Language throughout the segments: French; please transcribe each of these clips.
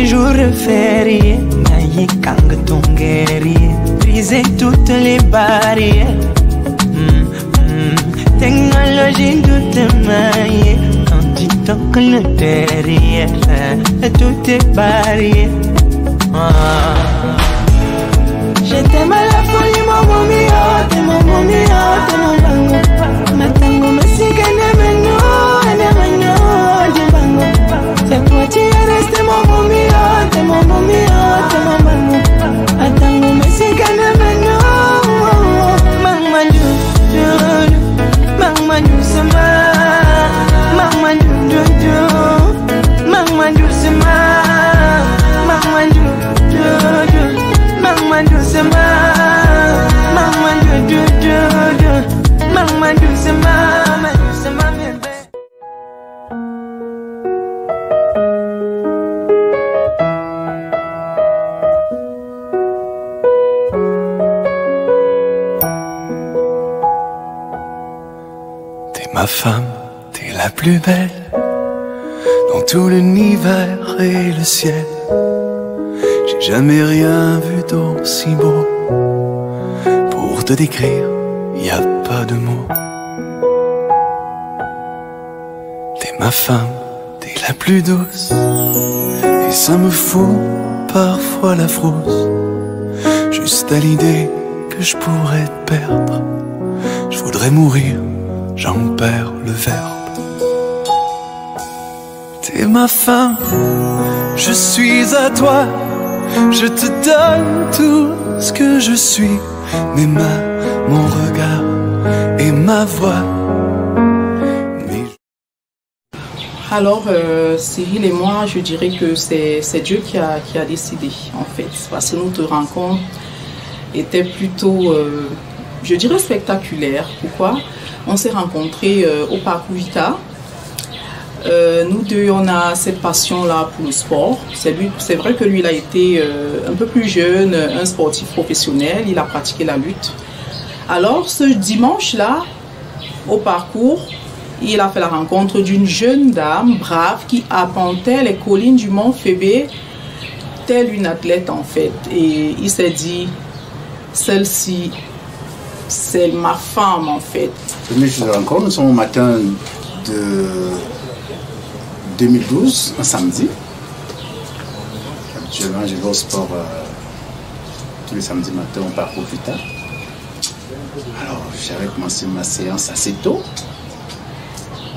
un jour férié, naïe kang ton guerrier, briser toutes les barrières. Technologie toute maille, quand tu toques le derrière, tout est barrière. Je t'aime à la folie, mon mio, t'es mon bango. Matango me siga nemeno, de bango. C'est toi qui es resté mon mio, t'es mon bango. Matango me siga nemeno, mama du, mama du sama, mama du, mama du sama, mama du. Mama do sama, mama do, mama do sama, bébé. T'es ma femme, t'es la plus belle dans tout l'univers et le ciel. J'ai jamais rien vu d'aussi beau. Pour te décrire, y a pas de mots. T'es ma femme, t'es la plus douce. Et ça me fout parfois la frousse. Juste à l'idée que je pourrais te perdre. Je voudrais mourir, j'en perds le verbe. T'es ma femme, je suis à toi. Je te donne tout ce que je suis, mes mains, mon regard et ma voix. Alors, Cyril et moi, je dirais que c'est Dieu qui a décidé, en fait. Parce que notre rencontre était plutôt, je dirais, spectaculaire. Pourquoi? On s'est rencontrés au Parcours Vita. Nous deux, on a cette passion-là pour le sport. C'est vrai que lui, il a été un peu plus jeune, un sportif professionnel. Il a pratiqué la lutte. Alors, ce dimanche-là, au Parcours, il a fait la rencontre d'une jeune dame brave qui arpentait les collines du Mont Fébé, telle une athlète en fait. Et il s'est dit, celle-ci, c'est ma femme en fait. Première chose de rencontre, nous sommes au matin de 2012, un samedi. Habituellement, je vais au sport tous les samedis matins au Parcours Vita. Alors, j'avais commencé ma séance assez tôt.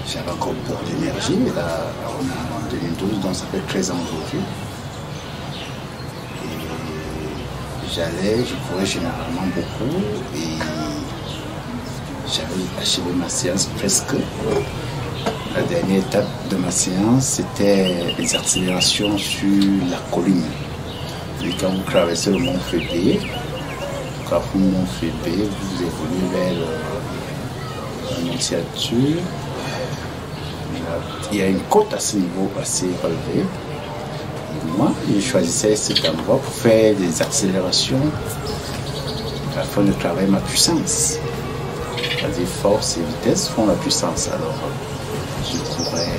J'avais encore beaucoup d'énergie. Là, on est en 2012, donc ça fait 13 ans aujourd'hui. Et je courais généralement beaucoup. Et j'avais achevé ma séance presque. La dernière étape de ma séance, c'était les accélérations sur la colline. Et quand vous traversez le Mont Fébé, quand vous le Mont Fébé, vous évoluez vers l'Annonciature. Il y a une côte à ce niveau assez relevée. Et moi, je choisissais cet endroit pour faire des accélérations afin de travailler ma puissance. C'est-à-dire force et vitesse font la puissance. Alors, je courais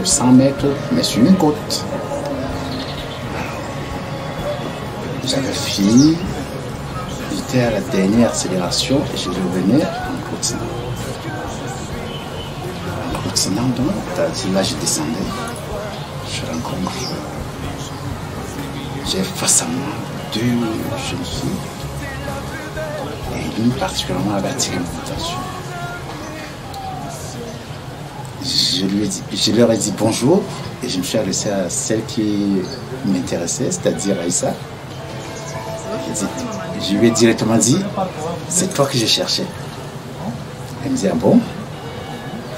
100 mètres, mais sur une côte. J'avais fini, j'étais à la dernière accélération et je revenais en continuant. Donc, là je descendais, je rencontre, j'ai face à moi deux jeunes filles et l'une particulièrement avait attiré mon attention. Je leur ai dit bonjour et je me suis adressé à celle qui m'intéressait, c'est-à-dire Aïssa. Je lui ai directement dit, c'est toi que je cherchais. Elle me dit, ah bon?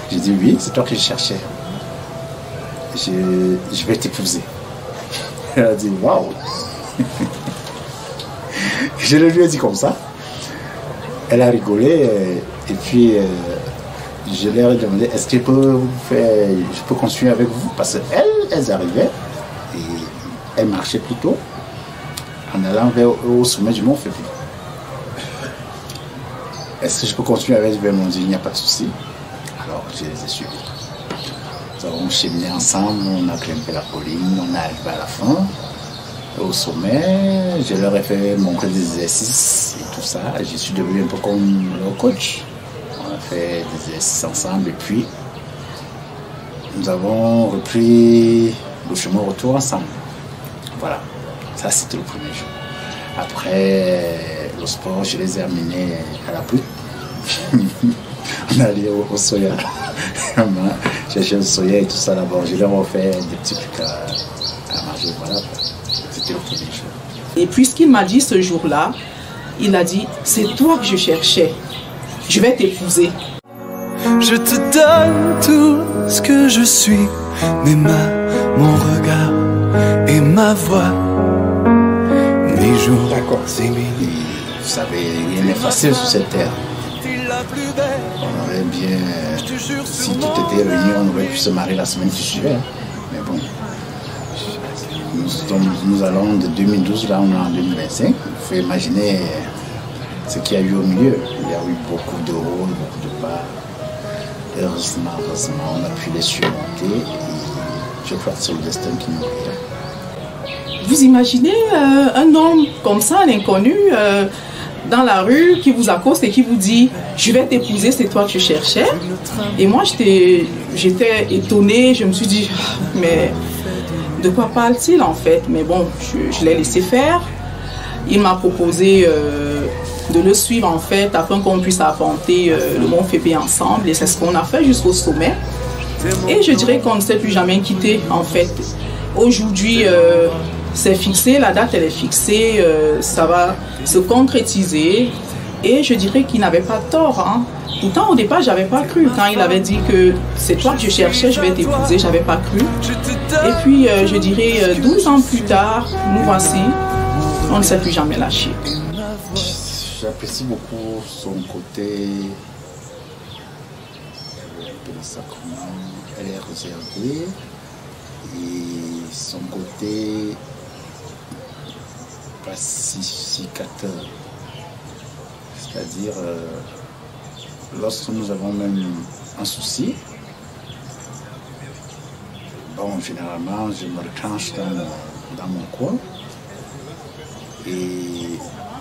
J'ai dit oui, c'est toi que je cherchais. Je vais t'épouser. Elle a dit waouh. Je le lui ai dit comme ça. Elle a rigolé et puis je leur ai demandé est-ce que je peux continuer avec vous parce qu'elles arrivaient et elles marchaient plutôt en allant au sommet du Mont Fébé. Est-ce que je peux continuer avec eux? Ils m'ont dit il n'y a pas de souci. Alors, je les ai suivis. Nous avons cheminé ensemble, on a grimpé la colline, on est arrivé à la fin, au sommet. Je leur ai fait montrer des exercices et tout ça. Je suis devenu un peu comme leur coach. On a fait des exercices ensemble et puis nous avons repris le chemin retour ensemble. Voilà, ça c'était le premier jour. Après le sport, je les ai amenés à la pluie. On est allé au soya. Chercher le soya et tout ça là-bas. Je leur ai offert des petits trucs à manger. Voilà, c'était le premier jour. Et puis ce qu'il m'a dit ce jour-là, il a dit, c'est toi que je cherchais. Je vais t'épouser. Je te donne tout ce que je suis, mes mains, mon regard et ma voix, mes jours et mes nuits. Vous savez, rien n'est facile sur cette terre. On aurait bien, si tout était réuni, on aurait pu se marier la semaine qui suivait. Mais bon, nous allons de 2012, là on est en 2025. Il faut imaginer ce qu'il y a eu au milieu. Il y a eu beaucoup de hauts, beaucoup de bas. Heureusement, on a pu les surmonter et je crois que c'est le destin qui nous guide. Vous imaginez un homme comme ça, un inconnu, dans la rue, qui vous accoste et qui vous dit « Je vais t'épouser, c'est toi que je cherchais ». Et moi, j'étais étonnée, je me suis dit « Mais de quoi parle-t-il en fait ?» Mais bon, je l'ai laissé faire. Il m'a proposé de le suivre en fait afin qu'on puisse affronter le mont Fébé ensemble et c'est ce qu'on a fait jusqu'au sommet et je dirais qu'on ne s'est plus jamais quitté en fait. Aujourd'hui c'est fixé, la date elle est fixée, ça va se concrétiser et je dirais qu'il n'avait pas tort hein. Pourtant au départ j'avais pas cru quand il avait dit que c'est toi que je cherchais, je vais t'épouser, j'avais pas cru et puis je dirais 12 ans plus tard nous voici, on ne s'est plus jamais lâché. J'apprécie beaucoup son côté, elle est réservée et son côté pacificateur. C'est-à-dire, lorsque nous avons même un souci, bon, généralement, je me retranche dans mon coin et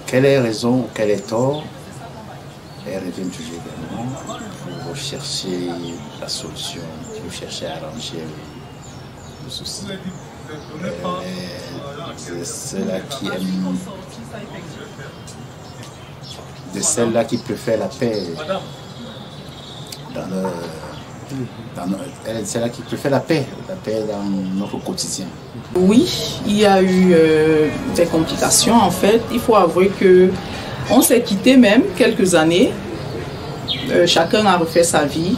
quelle est raison ou quel est tort, elle revient toujours vers moi pour chercher la solution, pour chercher à arranger le souci. C'est celle-là qui aime, de celle-là qui préfère la paix c'est celle-là qui préfère la paix dans notre quotidien. Oui, il y a eu des complications en fait. Il faut avouer que on s'est quitté même quelques années. Chacun a refait sa vie.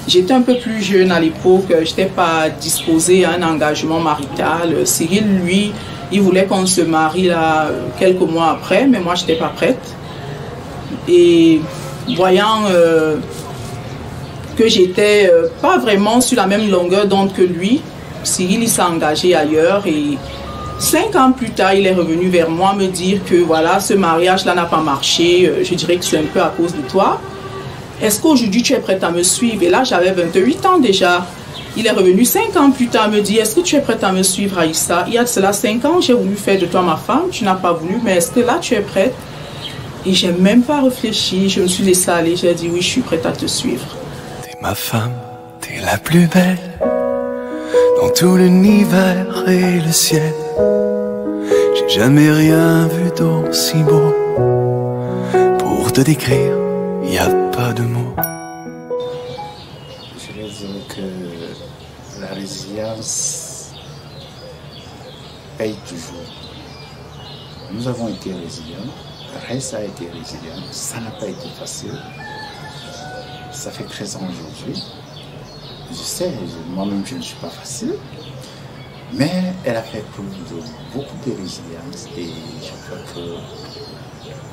J'étais un peu plus jeune à l'époque, je n'étais pas disposée à un engagement marital. Cyril, lui, il voulait qu'on se marie là quelques mois après, mais moi je n'étais pas prête. Et voyant que j'étais pas vraiment sur la même longueur d'onde que lui, Cyril il s'est engagé ailleurs et 5 ans plus tard il est revenu vers moi me dire que voilà ce mariage là n'a pas marché, je dirais que c'est un peu à cause de toi. Est-ce qu'aujourd'hui tu es prête à me suivre? Et là j'avais 28 ans déjà. Il est revenu 5 ans plus tard me dire est-ce que tu es prête à me suivre Aïssa? Il y a de cela 5 ans j'ai voulu faire de toi ma femme, tu n'as pas voulu, mais est-ce que là tu es prête? Et j'ai même pas réfléchi, je me suis laissée aller, j'ai dit oui je suis prête à te suivre. Ma femme, t'es la plus belle dans tout l'univers et le ciel. J'ai jamais rien vu d'aussi beau. Pour te décrire, y a pas de mots. Je vais dire que la résilience paye toujours. Nous avons été résilients, Reste a été résilient, ça n'a pas été facile. Ça fait 13 ans aujourd'hui. Je sais, moi-même je ne suis pas facile. Mais elle a fait preuve de beaucoup de résilience et je crois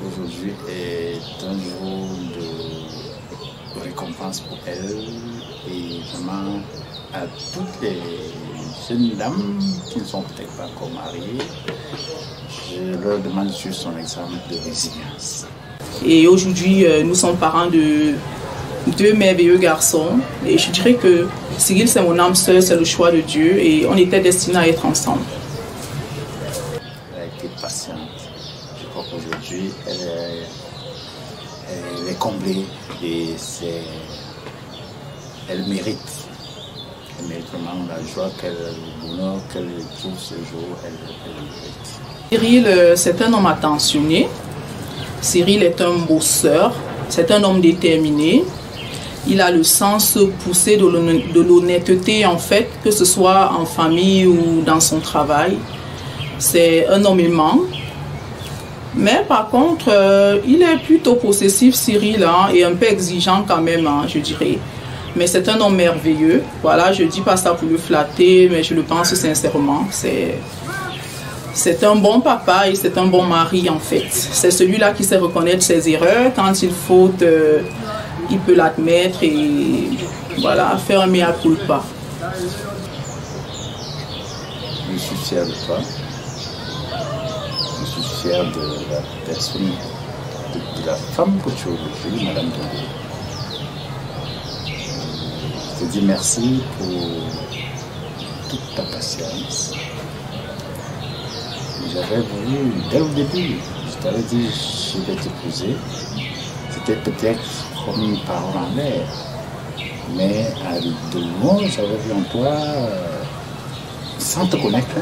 qu'aujourd'hui est un jour de récompense pour elle et vraiment à toutes les jeunes dames qui ne sont peut-être pas encore mariées. Je leur demande sur son exemple de résilience. Et aujourd'hui, nous sommes parents de 2 merveilleux garçons. Et je dirais que Cyril, c'est mon âme sœur, c'est le choix de Dieu. Et on était destinés à être ensemble. Elle a été patiente. Je crois qu'aujourd'hui, elle est comblée et elle mérite. Elle mérite vraiment la joie, le bonheur qu'elle trouve ce jour. Elle mérite. Cyril, c'est un homme attentionné. Cyril est un bosseur. C'est un homme déterminé. Il a le sens poussé de l'honnêteté, en fait, que ce soit en famille ou dans son travail. C'est un homme aimant. Mais par contre, il est plutôt possessif, Cyril, hein, et un peu exigeant quand même, hein, je dirais. Mais c'est un homme merveilleux. Voilà, je ne dis pas ça pour le flatter, mais je le pense sincèrement. C'est un bon papa et c'est un bon mari, en fait. C'est celui-là qui sait reconnaître ses erreurs. Quand il faut, il peut l'admettre et voilà, faire un mea culpa. Je suis fier de toi. Je suis fier de la personne, de la femme que tu es aujourd'hui, Madame Togo. Je te dis merci pour toute ta patience. J'avais voulu, dès le début, je t'avais dit je vais t'épouser. C'était peut-être comme une parole en l'air. Mais à de loin, j'avais vu en toi, sans te connaître,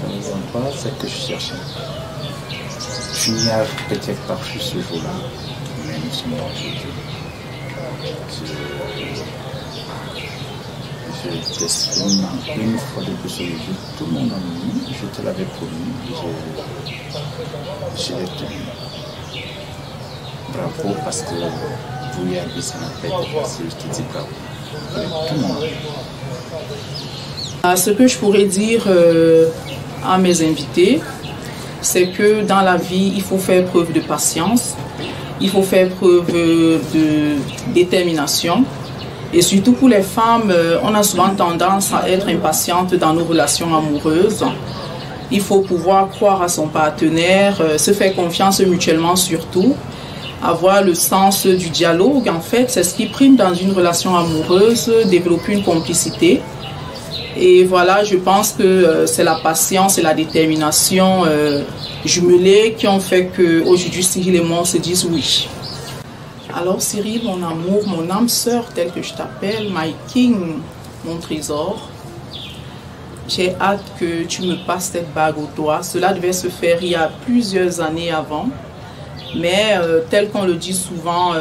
j'avais vu en toi ce que je cherchais. Tu n'y as peut-être pas reçu ce jour-là, mais nous sommes là aujourd'hui. Je t'exprime une fois de plus aujourd'hui tout mon amour. Je te l'avais promis, je l'ai tenu. Bravo, parce que vous y avez ça n'a pas été facile, je te dis bravo. Tout le monde. Ce que je pourrais dire à mes invités, c'est que dans la vie, il faut faire preuve de patience, il faut faire preuve de détermination. Et surtout pour les femmes, on a souvent tendance à être impatiente dans nos relations amoureuses. Il faut pouvoir croire à son partenaire, se faire confiance mutuellement surtout, avoir le sens du dialogue. En fait, c'est ce qui prime dans une relation amoureuse, développer une complicité. Et voilà, je pense que c'est la patience et la détermination jumelées qui ont fait qu'aujourd'hui, Cyril et moi, on se dise oui. Alors Cyril, mon amour, mon âme sœur, telle que je t'appelle, my king, mon trésor, j'ai hâte que tu me passes cette bague au doigt. Cela devait se faire il y a plusieurs années avant. Mais tel qu'on le dit souvent,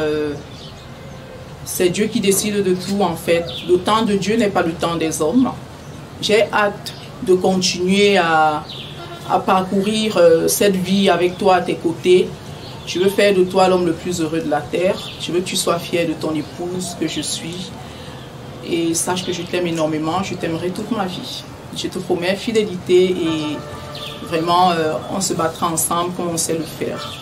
c'est Dieu qui décide de tout en fait. Le temps de Dieu n'est pas le temps des hommes. J'ai hâte de continuer à parcourir cette vie avec toi à tes côtés. Je veux faire de toi l'homme le plus heureux de la terre. Je veux que tu sois fier de ton épouse que je suis. Et sache que je t'aime énormément. Je t'aimerai toute ma vie. Je te promets fidélité et vraiment on se battra ensemble comme on sait le faire.